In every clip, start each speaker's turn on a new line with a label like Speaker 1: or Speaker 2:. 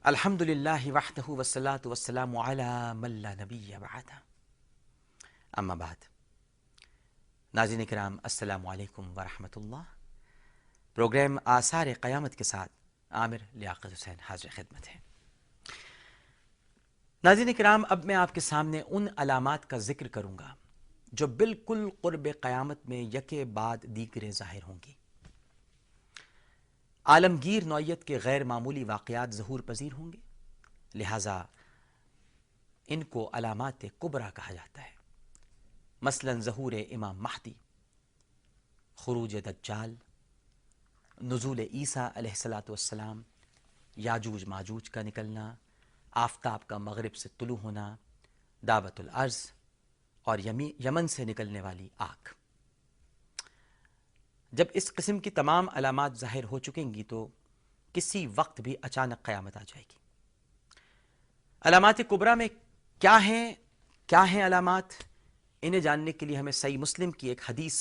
Speaker 1: الحمدللہ وحدہ والصلاۃ والسلام علی من لا نبی بعدہ، اما بعد۔ ناظرین کرام، السلام علیکم ورحمۃ اللہ۔ پروگرام آثار قیامت کے ساتھ عامر لیاقت حسین حاضر خدمت ہے۔ ناظرین کرام، اب میں آپ کے سامنے ان علامات کا ذکر کروں گا جو بالکل قرب قیامت میں یکے بعد دیگرے ظاہر ہوں گی۔ عالمگیر نوعیت کے غیر معمولی واقعات ظہور پذیر ہوں گے، لہٰذا ان کو علامات کبریٰ کہا جاتا ہے۔ مثلاً ظہور امام مہدی، خروج دجال، نزول عیسیٰ علیہ السلام، یاجوج ماجوج کا نکلنا، آفتاب کا مغرب سے طلوع ہونا، دعوت الارض اور یمن سے نکلنے والی آگ۔ جب اس قسم کی تمام علامات ظاہر ہو چکیں گی تو کسی وقت بھی اچانک قیامت آ جائے گی۔ علامات کبریٰ میں کیا ہیں علامات؟ انہیں جاننے کے لیے ہمیں صحیح مسلم کی ایک حدیث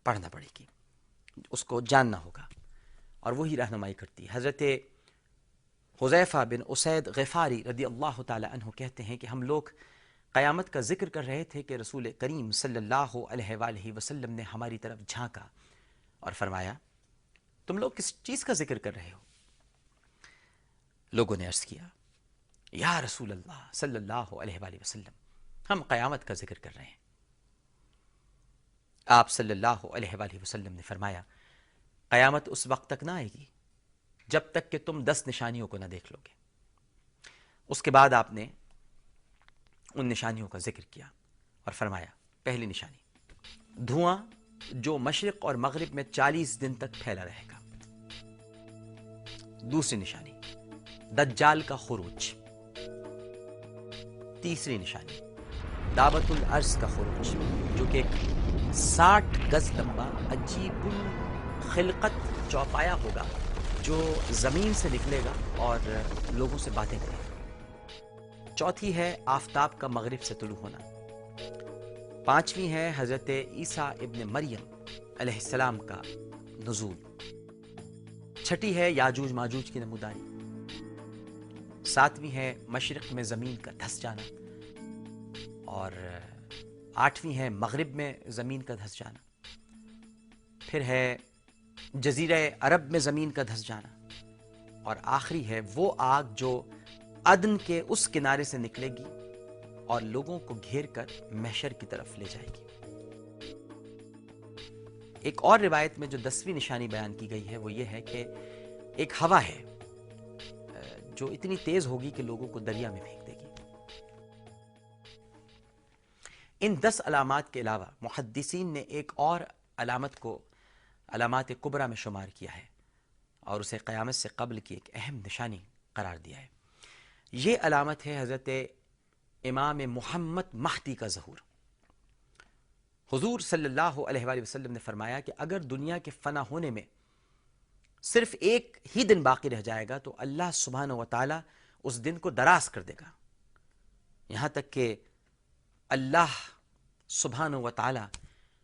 Speaker 1: پڑھنا پڑے گی، اس کو جاننا ہوگا، اور وہی رہنمائی کرتی ہے۔ حضرت حذیفہ بن اسید غفاری رضی اللہ تعالی عنہ کہتے ہیں کہ ہم لوگ قیامت کا ذکر کر رہے تھے کہ رسول کریم صلی اللہ علیہ وآلہ وسلم نے ہماری طرف جھانکا اور فرمایا، تم لوگ کس چیز کا ذکر کر رہے ہو؟ لوگوں نے عرض کیا، یا رسول اللہ صلی اللہ علیہ وآلہ وسلم، ہم قیامت کا ذکر کر رہے ہیں۔ آپ صلی اللہ علیہ وآلہ وسلم نے فرمایا، قیامت اس وقت تک نہ آئے گی جب تک کہ تم 10 نشانیوں کو نہ دیکھ لو گے۔ اس کے بعد آپ نے ان نشانیوں کا ذکر کیا اور فرمایا، پہلی نشانی، دھواں جو مشرق اور مغرب میں 40 دن تک پھیلا رہے گا۔ دوسری نشانی، دجال کا خروج۔ تیسری نشانی، دعوت الارض کا خروج، جو کہ 60 گز لمبا عجیب الخلقت چوپایا ہوگا، جو زمین سے نکلے گا اور لوگوں سے باتیں کرے گا۔ چوتھی ہے آفتاب کا مغرب سے طلوع ہونا۔ پانچویں ہے حضرت عیسیٰ ابن مریم علیہ السلام کا نزول۔ چھٹی ہے یاجوج ماجوج کی نموداری۔ ساتویں ہے مشرق میں زمین کا دھس جانا، اور آٹھویں ہے مغرب میں زمین کا دھس جانا۔ پھر ہے جزیرہ عرب میں زمین کا دھس جانا، اور آخری ہے وہ آگ جو عدن کے اس کنارے سے نکلے گی اور لوگوں کو گھیر کر محشر کی طرف لے جائے گی۔ ایک اور روایت میں جو 10ویں نشانی بیان کی گئی ہے وہ یہ ہے کہ ایک ہوا ہے جو اتنی تیز ہوگی کہ لوگوں کو دریا میں پھینک دے گی۔ ان 10 علامات کے علاوہ محدثین نے ایک اور علامت کو علامات کبریٰ میں شمار کیا ہے، اور اسے قیامت سے قبل کی ایک اہم نشانی قرار دیا ہے۔ یہ علامت ہے حضرت امام محمد مہدی کا ظہور۔ حضور صلی اللہ علیہ وآلہ وسلم نے فرمایا کہ اگر دنیا کے فنا ہونے میں صرف ایک ہی دن باقی رہ جائے گا تو اللہ سبحانہ و تعالی اس دن کو دراز کر دے گا، یہاں تک کہ اللہ سبحانہ و تعالی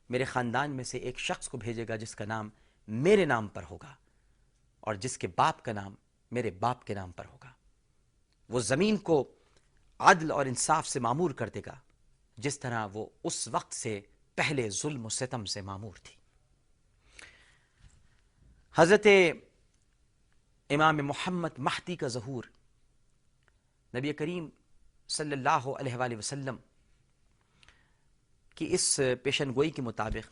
Speaker 1: میرے خاندان میں سے ایک شخص کو بھیجے گا جس کا نام میرے نام پر ہوگا اور جس کے باپ کا نام میرے باپ کے نام پر ہوگا۔ وہ زمین کو عدل اور انصاف سے معمور کر دے گا جس طرح وہ اس وقت سے پہلے ظلم و ستم سے معمور تھی۔ حضرت امام محمد مہدی کا ظہور نبی کریم صلی اللہ علیہ وآلہ وسلم کی اس پیشن گوئی کے مطابق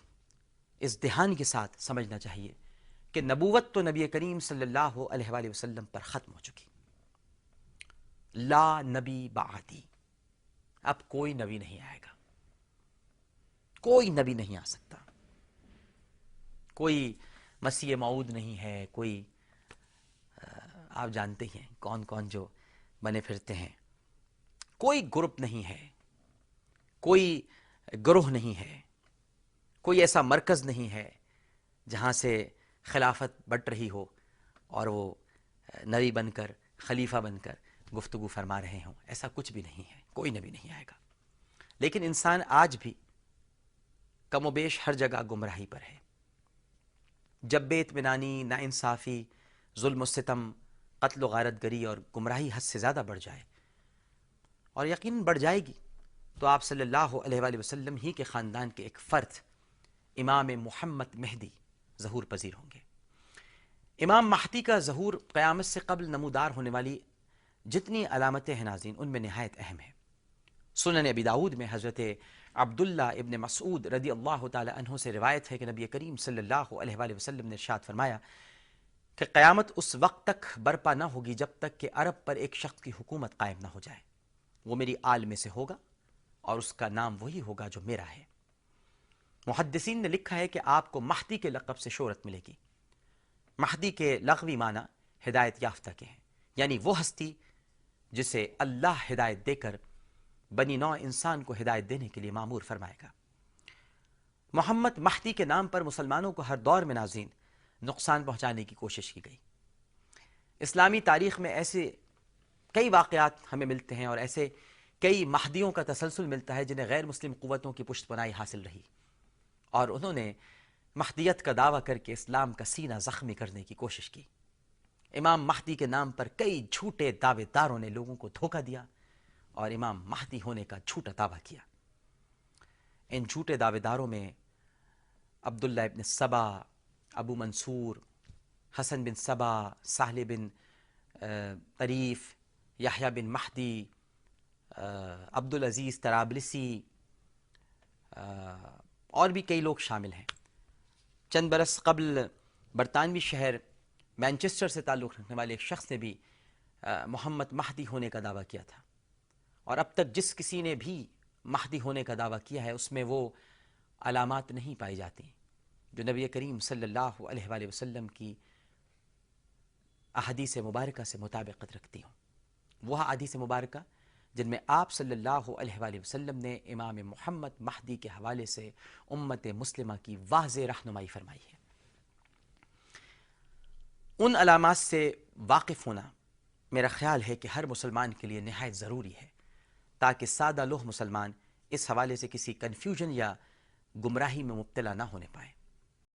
Speaker 1: اس دھیان کے ساتھ سمجھنا چاہیے کہ نبوت تو نبی کریم صلی اللہ علیہ وآلہ وسلم پر ختم ہو چکی۔ لا نبی بعدی، اب کوئی نبی نہیں آئے گا، کوئی نبی نہیں آ سکتا، کوئی مسیح موعود نہیں ہے، کوئی آپ جانتے ہیں کون کون جو بنے پھرتے ہیں، کوئی گروپ نہیں ہے، کوئی گروہ نہیں ہے، کوئی ایسا مرکز نہیں ہے جہاں سے خلافت بٹ رہی ہو اور وہ نبی بن کر، خلیفہ بن کر گفتگو فرما رہے ہوں۔ ایسا کچھ بھی نہیں ہے، کوئی نبی نہیں آئے گا۔ لیکن انسان آج بھی کم و بیش ہر جگہ گمراہی پر ہے۔ جب بے اطمینانی، ناانصافی، ظلم و ستم، قتل و غارت گری اور گمراہی حد سے زیادہ بڑھ جائے، اور یقیناً بڑھ جائے گی، تو آپ صلی اللہ علیہ وآلہ وسلم ہی کے خاندان کے ایک فرد امام محمد مہدی ظہور پذیر ہوں گے۔ امام مہدی کا ظہور قیامت سے قبل نمودار ہونے والی جتنی علامتیں ہیں ناظرین، ان میں نہایت اہم ہے۔ سنن ابی داؤد میں حضرت عبداللہ ابن مسعود رضی اللہ تعالی عنہ سے روایت ہے کہ نبی کریم صلی اللہ علیہ وآلہ وسلم نے ارشاد فرمایا کہ قیامت اس وقت تک برپا نہ ہوگی جب تک کہ عرب پر ایک شخص کی حکومت قائم نہ ہو جائے، وہ میری آل میں سے ہوگا اور اس کا نام وہی ہوگا جو میرا ہے۔ محدثین نے لکھا ہے کہ آپ کو مہدی کے لقب سے شہرت ملے گی۔ مہدی کے لغوی معنی ہدایت یافتہ کے ہیں، یعنی وہ ہستی جسے اللہ ہدایت دے کر بنی نوع انسان کو ہدایت دینے کے لیے مامور فرمائے گا۔ محمد مہدی کے نام پر مسلمانوں کو ہر دور میں ناظرین نقصان پہنچانے کی کوشش کی گئی۔ اسلامی تاریخ میں ایسے کئی واقعات ہمیں ملتے ہیں اور ایسے کئی مہدیوں کا تسلسل ملتا ہے جنہیں غیر مسلم قوتوں کی پشت پناہی حاصل رہی، اور انہوں نے مہدیت کا دعویٰ کر کے اسلام کا سینہ زخمی کرنے کی کوشش کی۔ امام مہدی کے نام پر کئی جھوٹے دعوے داروں نے لوگوں کو دھوکہ دیا اور امام مہدی ہونے کا جھوٹا دعویٰ کیا۔ ان جھوٹے دعوے داروں میں عبداللہ ابن سبا، ابو منصور، حسن بن سبا، سہل بن طریف، یحییٰ بن مہدی، عبدالعزیز طرابلسی، اور بھی کئی لوگ شامل ہیں۔ چند برس قبل برطانوی شہر مینچسٹر سے تعلق رکھنے والے ایک شخص نے بھی محمد مہدی ہونے کا دعویٰ کیا تھا، اور اب تک جس کسی نے بھی مہدی ہونے کا دعویٰ کیا ہے اس میں وہ علامات نہیں پائی جاتی جو نبی کریم صلی اللہ علیہ وآلہ وسلم کی احادیث مبارکہ سے مطابقت رکھتی ہوں، وہ احادیث مبارکہ جن میں آپ صلی اللہ علیہ وآلہ وسلم نے امام محمد مہدی کے حوالے سے امت مسلمہ کی واضح رہنمائی فرمائی ہے۔ ان علامات سے واقف ہونا میرا خیال ہے کہ ہر مسلمان کے لیے نہایت ضروری ہے، تاکہ سادہ لوح مسلمان اس حوالے سے کسی کنفیوژن یا گمراہی میں مبتلا نہ ہونے پائے۔